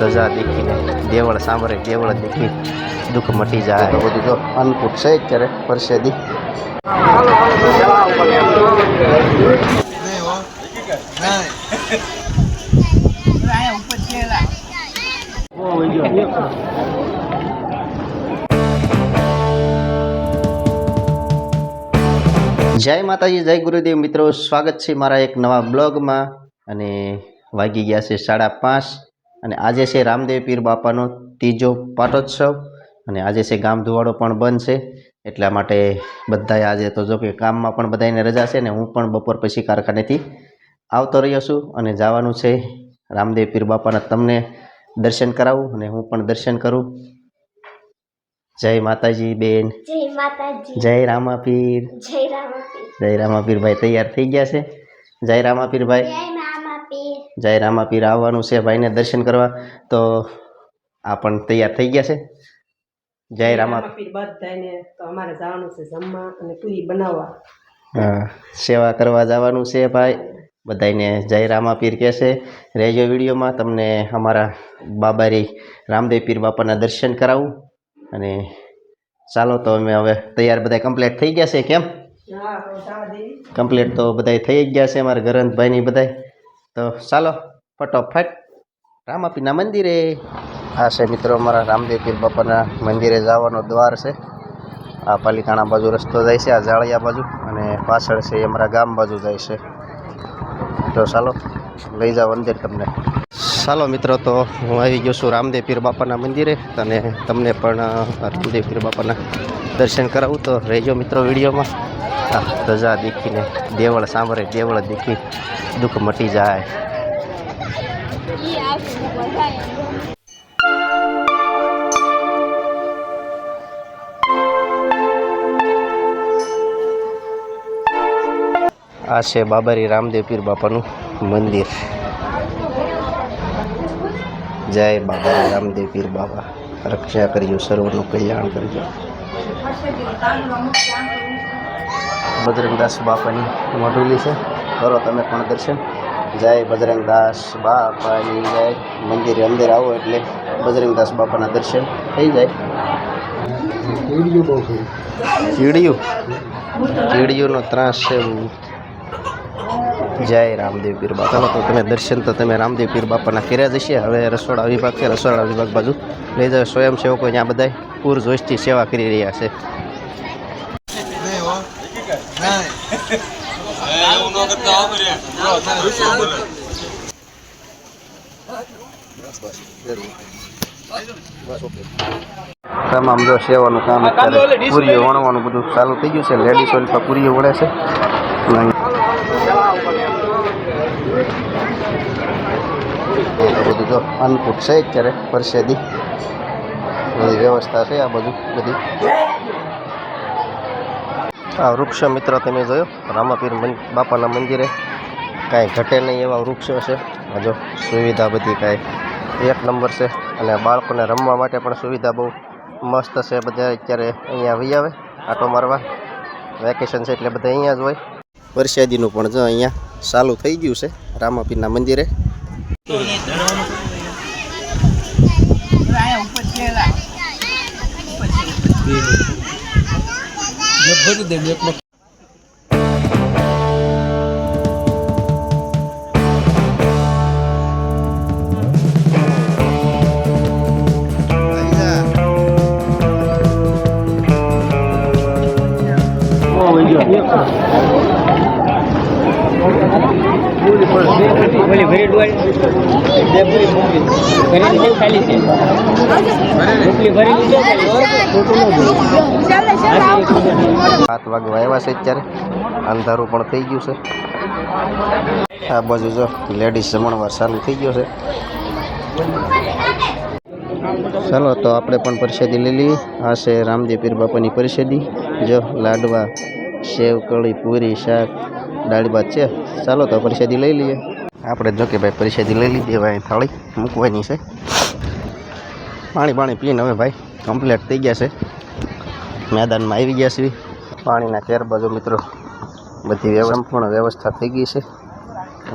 ધજા દેખીને દેવળ સાંભળે દેવળ દેખી દુઃખ મટી જાય. તો બધું જો અન્નકૂટ છે અત્યારે પરસેદી. જય માતાજી, જય ગુરુદેવ. મિત્રો, સ્વાગત છે મારા એક નવા બ્લોગમાં. અને વાગી ગયા છે 5:30 અને આજે છે રામદેવ પીર બાપાનો ત્રીજો પાટોત્સવ. અને આજે છે ગામ ધુવાડો પણ બંધ છે, એટલા માટે બધાએ આજે તો જો કે કામમાં પણ બધાને રજા છે ને હું પણ બપોર પછી કારખાનેથી આવતો રહ્યો છું અને જવાનું છે રામદેવ પીર બાપાના તમને દર્શન કરાવું અને હું પણ દર્શન કરું. જય માતાજી બેન. જય માતાજી. જય રામાપીર. જય રામાપીર. જય રામાપીર ભાઈ તૈયાર થઈ ગયા છે. જય રામાપીર ભાઈ. જય રામાપીર. જય રામાપીર આવવાનું છે ભાઈને દર્શન કરવા, તો આ પણ તૈયાર થઈ ગયા છે. જય રામાપીર બધાને તો અમારે જવાનું છે જમવા અને પૂરી બનાવવા. હા, સેવા કરવા જવાનું છે ભાઈ બધાને. જય રામાપીર કહેશે. રહેજો વિડીયોમાં, તમને અમારા બાબારી રામદેવ પીર બાપાના દર્શન કરાવું. અને ચાલો તો અમે હવે તૈયાર બધા કમ્પ્લીટ થઈ ગયા છે. કેમ કમ્પ્લીટ તો બધા થઈ જ ગયા છે અમારા ગરંતભાઈની બધા. તો ચાલો ફટોફટ રામાપીરના મંદિરે. આ છે મિત્રો અમારા રામદેવ પીર બાપાના મંદિરે જવાનો દ્વાર છે. આ પાલીતાણા બાજુ રસ્તો જાય છે, આ જાળિયા બાજુ, અને પાછળ છે એ અમારા ગામ બાજુ જાય છે. તો ચાલો લઈ જાઓ અંદર તમને. ચાલો મિત્રો, તો હું આવી ગયો છું રામદેવ પીર બાપાના મંદિરે અને તમને પણ રામદેવ પીર બાપાના દર્શન કરાવું. તો રહેજો મિત્રો વિડીયોમાં. આ ધજા દેખીને દેવળ સાંભળે દેવળ દેખી દુઃખ મટી જાય. આ છે બાબારી રામદેવ પીર બાપાનું મંદિર. જય બાબારી રામદેવ પીર બાબા, રક્ષા કરજો, સર્વનું કલ્યાણ કરજો. બજરંગદાસ બાપાની મોઢુલી છે, કરો તમે પણ દર્શન. જય બજરંગદાસ બાપાની જય. મંદિરે અંદર આવો એટલે બજરંગદાસ બાપાના દર્શન થઈ જાય. કીડીઓનો ત્રાસ છે. જય રામદેવ પીર બાપા. ચાલો તો તમે દર્શન તો તમે રામદેવ પીર બાપાના કર્યા જશે. હવે રસોડા વિભાગ છે, રસોડા વિભાગ બાજુ લઈ જાવ. સ્વયંસેવકો ત્યાં બધા પૂરજોશથી સેવા કરી રહ્યા છે. તમામ જો સેવાનું કામ અત્યારે પૂરીઓ વણવાનું બધું ચાલુ થઈ ગયું છે. લેડીઝ ઓલ પૂરીઓ વળે છે. બધું જો અન્નકૂટ છે અત્યારે પરસેદી બધી વ્યવસ્થા છે. આ બધું બધી આ વૃક્ષ મિત્રો તમે જોયો રામાપીર બાપાના મંદિરે કાંઈ ઘટે નહીં એવા વૃક્ષો છે. જો સુવિધા બધી કાંઈ એક નંબર છે. અને બાળકોને રમવા માટે પણ સુવિધા બહુ મસ્ત છે. બધા અત્યારે અહીંયા આવી આવે આટો મારવા. વેકેશન છે એટલે બધા અહીંયા જ હોય. પરસેદીનું પણ જો અહીંયા ચાલુ થઈ ગયું છે રામાપીરના મંદિરે. સાત વાગવા આવ્યા છે અત્યારે, અંધારું પણ થઈ ગયું છે. આ બાજુ જો લેડીઝ જમણવાર ચાલુ થઈ ગયો છે. ચાલો તો આપણે પણ પ્રસાદી લઈ લઈએ. આ છે રામદેવ પીર બાપાની પ્રસાદી. જો લાડવા, સેવ, કળી, પૂરી, શાક, દાળ ભાત છે. ચાલો તો પ્રસાદી લઈ લઈએ. આપણે જો કે ભાઈ પ્રસાદી લઈ લીધી. હવે થાળી મૂકવાની છે. પાણી પીને હવે ભાઈ કમ્પ્લીટ થઈ ગયા છે. મેદાનમાં આવી ગયા છે. પાણીના કેર બાજુ મિત્રો બધી સંપૂર્ણ વ્યવસ્થા થઈ ગઈ છે.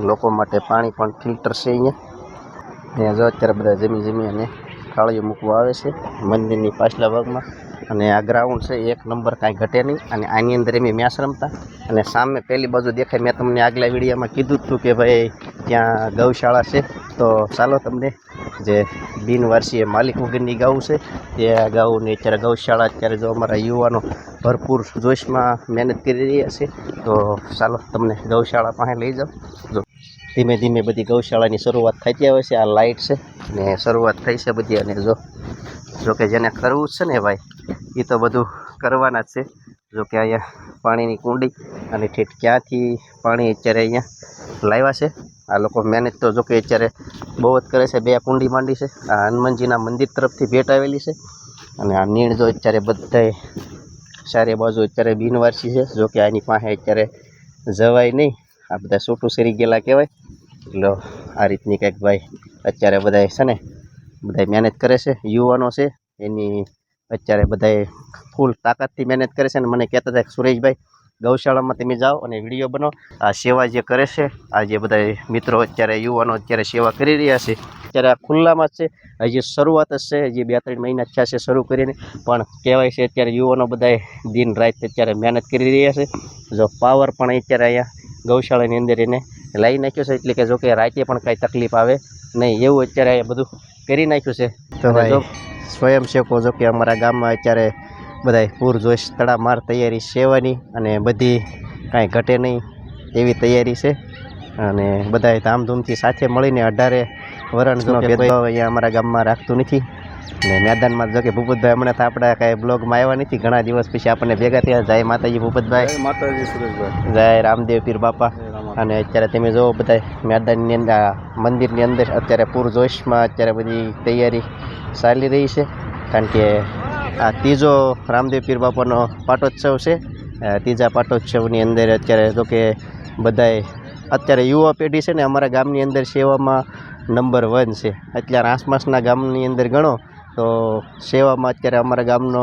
લોકો માટે પાણી પણ ફિલ્ટર છે અહીંયા. અહીંયા જો અત્યારે બધા જમી અને થાળીઓ મૂકવા આવે છે મંદિરની પાછલા ભાગમાં. અને આ ગ્રાઉન્ડ છે એક નંબર, કાંઈ ઘટે નહીં. અને આની અંદર એમ મેચ રમતા. અને સામે પહેલી બાજુ દેખાય, મેં તમને આગલા વિડીયોમાં કીધું હતું કે ભાઈ ત્યાં ગૌશાળા છે. તો ચાલો તમને જે બિનવારસીય માલિક વગરની ગાઉ છે તે ગાઉની અત્યારે ગૌશાળા અત્યારે જો અમારા યુવાનો ભરપૂર જોશમાં મહેનત કરી રહ્યા છે. તો ચાલો તમને ગૌશાળા પાસે લઈ જાઓ. જો ધીમે ધીમે બધી ગૌશાળાની શરૂઆત થતી આવે છે. આ લાઇટ છે ને શરૂઆત થઈ છે બધી. અને જો કે જેને કરવું જ છે ને ભાઈ એ તો બધું કરવાના જ છે. જો કે અહીંયા પાણીની કુંડી અને ઠેઠ ક્યાંથી પાણી અત્યારે અહીંયા લાવ્યા છે. આ લોકો મહેનત તો જો કે અત્યારે બહુ જ કરે છે. 2 કુંડી માંડી છે. આ હનુમાનજીના મંદિર તરફથી ભેટ આવેલી છે. અને આ નીણ જો અત્યારે બધાય ચારે બાજુ અત્યારે બિનવારસી છે. જો કે આની પાસે અત્યારે જવાય નહીં, આ બધા છૂટું સરી ગયેલા કહેવાય. એટલે આ રીતની કંઈક ભાઈ અત્યારે બધાય છે ને બધાય મહેનત કરે છે. યુવાનો છે એની અત્યારે બધાય ફૂલ તાકાતથી મહેનત કરે છે. અને મને કહેતા હતા કે સુરેશભાઈ ગૌશાળામાં તમે જાઓ અને વિડીયો બનાવો. આ સેવા જે કરે છે, આ જે બધા મિત્રો અત્યારે યુવાનો અત્યારે સેવા કરી રહ્યા છે, અત્યારે આ ખુલ્લામાં જ છે. હજી શરૂઆત જ છે, હજી 2-3 મહિના થયા છે શરૂ કરીને. પણ કહેવાય છે અત્યારે યુવાનો બધાય દિન રાત અત્યારે મહેનત કરી રહ્યા છે. જો પાવર પણ અત્યારે અહીંયા ગૌશાળાની અંદર એને લાવી નાખ્યો છે. એટલે કે જો કે રાતે પણ કાંઈ તકલીફ આવે નહીં એવું અત્યારે અહીંયા બધું કરી નાખ્યું છે. તો ભાઈ સ્વયંસેવકો જો કે અમારા ગામમાં અત્યારે બધાય પૂરજોશ તડામાર તૈયારી સેવાની અને બધી કાંઈ ઘટે નહીં એવી તૈયારી છે. અને બધાય ધામધૂમથી સાથે મળીને 18 વરણનો ભેદભાવ અહીંયા અમારા ગામમાં રાખતું નથી. ને મેદાનમાં જો કે ભૂપતભાઈ હમણાં તો આપણા કાંઈ બ્લોગમાં આવ્યા નથી, ઘણા દિવસ પછી આપણને ભેગા થયા. જય માતાજી ભૂપતભાઈ. માતાજી સુરેશભાઈ. જય રામદેવ પીર બાપા. અને અત્યારે તમે જુઓ બધા મેદાનની અંદર મંદિરની અંદર અત્યારે પૂરજોશમાં અત્યારે બધી તૈયારી ચાલી રહી છે. કારણ કે આ ત્રીજો રામદેવ પીર બાપાનો પાટોત્સવ છે. ત્રીજા પાટોત્સવની અંદર અત્યારે તો કે બધાય અત્યારે યુવા પેઢી છે ને અમારા ગામની અંદર સેવામાં નંબર 1 છે. અત્યારે આસપાસના ગામની અંદર ગણો તો સેવામાં અત્યારે અમારા ગામનો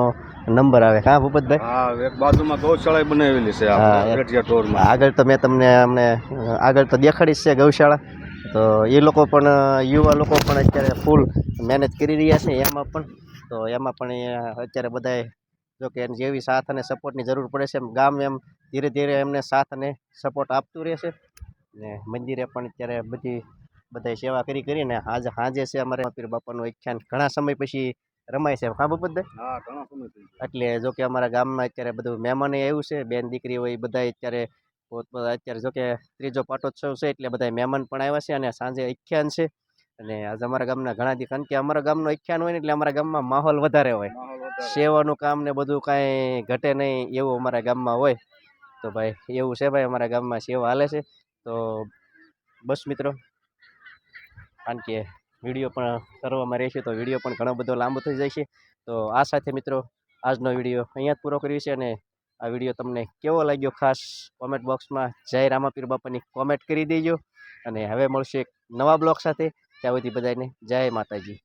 નંબર આવે. હા ભૂપતભાઈ. હા, એક બાજુમાં ગૌશાળા બનાવેલી છે આપણે રેડિયા ટોરમાં. આગળ તો મેં તમને અમને આગળ તો દેખાડી છે ગૌશાળા. તો એ લોકો પણ યુવા લોકો પણ અત્યારે ફૂલ મહેનત કરી રહ્યા છે એમાં પણ. તો એમાં પણ અત્યારે બધાય જો કે એને જેવી સાથ અને સપોર્ટની જરૂર પડે છે એમ ગામ એમ ધીરે ધીરે એમને સાથ અને સપોર્ટ આપતું રહેશે. ને મંદિરે પણ અત્યારે બધાય સેવા કરીને સાંજે છે અમારે પીર બાપાનું આખ્યાન ઘણા સમય પછી રમાય છે. હા ભૂપતભાઈ. હા, ઘણા સમય થઈ ગયા. એટલે જો કે અમારા ગામમાં અત્યારે બધું મહેમાને આવ્યું છે, બેન દીકરી હોય બધા અત્યારે અત્યારે જો કે ત્રીજો પાટોત્સવ છે એટલે બધા મહેમાન પણ આવ્યા છે. અને સાંજે આખ્યાન છે. અને આજે અમારા ગામના ઘણા કારણ કે અમારા ગામનું આખ્યાન હોય ને એટલે અમારા ગામમાં માહોલ વધારે હોય. સેવાનું કામ ને બધું કાંઈ ઘટે નહીં એવું અમારા ગામમાં હોય. તો ભાઈ એવું છે ભાઈ અમારા ગામમાં સેવા હાલે છે. તો બસ મિત્રો, કારણ કે વિડીયો પણ કરવામાં રહેશે તો વિડીયો પણ ઘણો બધો લાંબો થઈ જાય છે. તો આ સાથે મિત્રો આજનો વિડીયો અહીંયા જ પૂરો કર્યો છે. અને આ વિડીયો તમને કેવો લાગ્યો ખાસ કોમેન્ટ બોક્સમાં જય રામાપીર બાપાની કોમેન્ટ કરી દેજો. અને હવે મળશે એક નવા બ્લોગ સાથે. ત્યાં સુધી બધાને જય માતાજી.